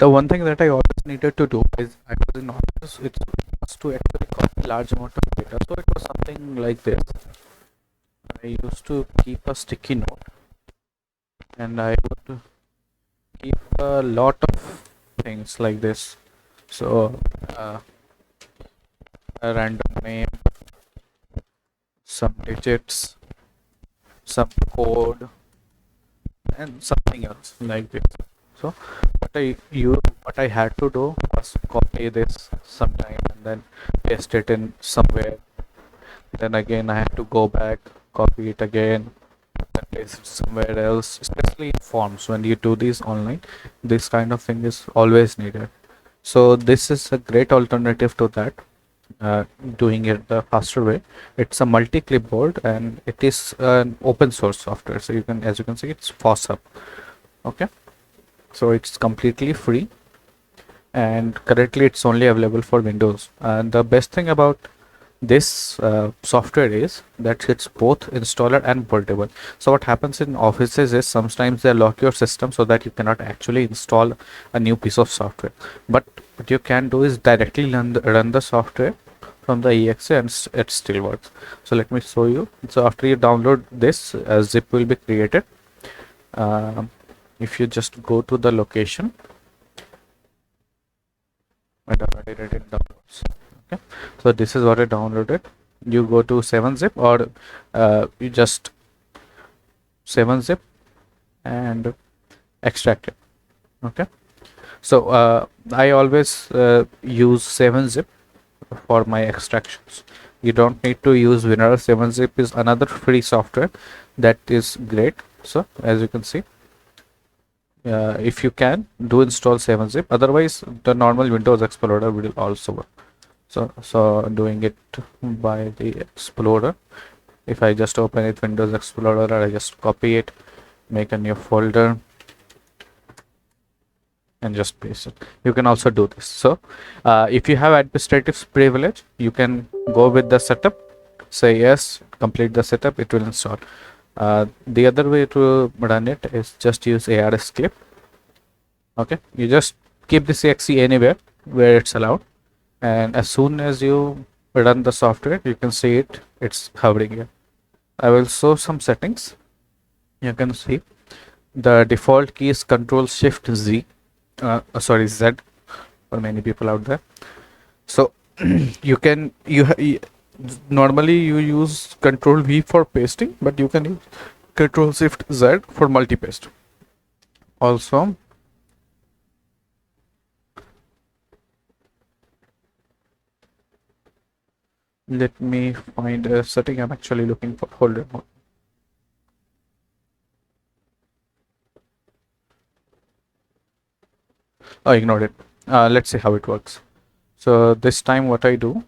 The one thing that I always needed to do is I was in office, it was to actually copy large amount of data. So it was something like this. I used to keep a sticky note and I would keep a lot of things like this. So a random name, some digits, some code, and something else like this. So what I had to do was copy this sometime and then paste it in somewhere. Then again I had to go back, copy it again, then paste it somewhere else. Especially in forms, when you do these online, this kind of thing is always needed. So this is a great alternative to that. Doing it the faster way. It's a multi-clipboard and it is an open source software. So you can, as you can see, it's FOSSUP. Okay, so it's completely free and currently it's only available for Windows. And the best thing about this software is that it's both installer and portable. So what happens in offices is sometimes they lock your system so that you cannot actually install a new piece of software, but what you can do is directly run the software from the exe and it still works. So let me show you. So after you download this, a zip will be created. If you just go to the location, I downloaded it in downloads. Okay, so this is what I downloaded. You go to 7-zip or you just 7-zip and extract it. Okay, so I always use 7-zip for my extractions. You don't need to use WinRAR. 7-zip is another free software that is great. So as you can see, if you can, do install 7-zip. Otherwise the normal Windows Explorer will also work. So doing it by the Explorer, if I just open it, Windows Explorer, I just copy it, make a new folder and just paste it. You can also do this. So if you have administrative privilege, you can go with the setup, say yes, complete the setup, it will install. The other way to run it is just use ARS clip. Okay, you just keep this exe anywhere where it's allowed, and as soon as you run the software, you can see it's hovering here. I will show some settings. You can see the default key is Control Shift Z, sorry, Z for many people out there. So you can normally you use Control V for pasting, but you can use Control Shift Z for multi paste. Also, let me find a setting I'm actually looking for. Hold on. Oh, ignored it. Let's see how it works. So this time what I do,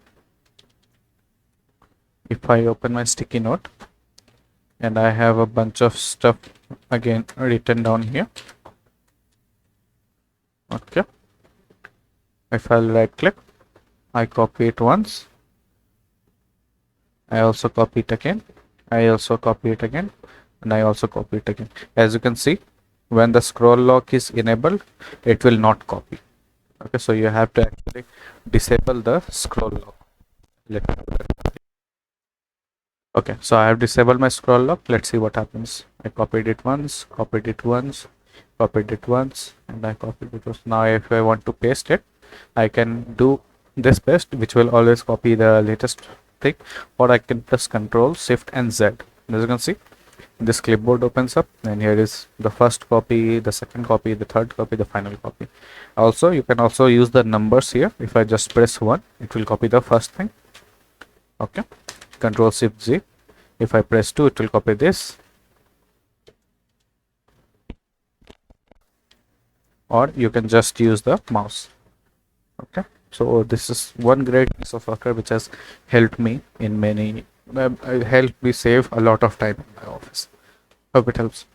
if I open my sticky note and I have a bunch of stuff again written down here. Okay, if I'll right click, I copy it once, I also copy it again, I also copy it again, and I also copy it again. As you can see, when the scroll lock is enabled, it will not copy. Okay, so you have to actually disable the scroll lock. Let me do that. Okay, so I have disabled my scroll lock. Let's see what happens. I copied it once, copied it once, copied it once, and I copied it once. Now if I want to paste it, I can do this paste, which will always copy the latest thing, or I can press Control Shift and Z. As you can see, this clipboard opens up and here is the first copy, the second copy, the third copy, the final copy. Also, you can also use the numbers here. If I just press 1, it will copy the first thing. Okay, Control Shift Z. If I press 2, it will copy this, or you can just use the mouse. Okay, so this is one great piece of software which has helped me in many helped me save a lot of time in my office. Hope it helps.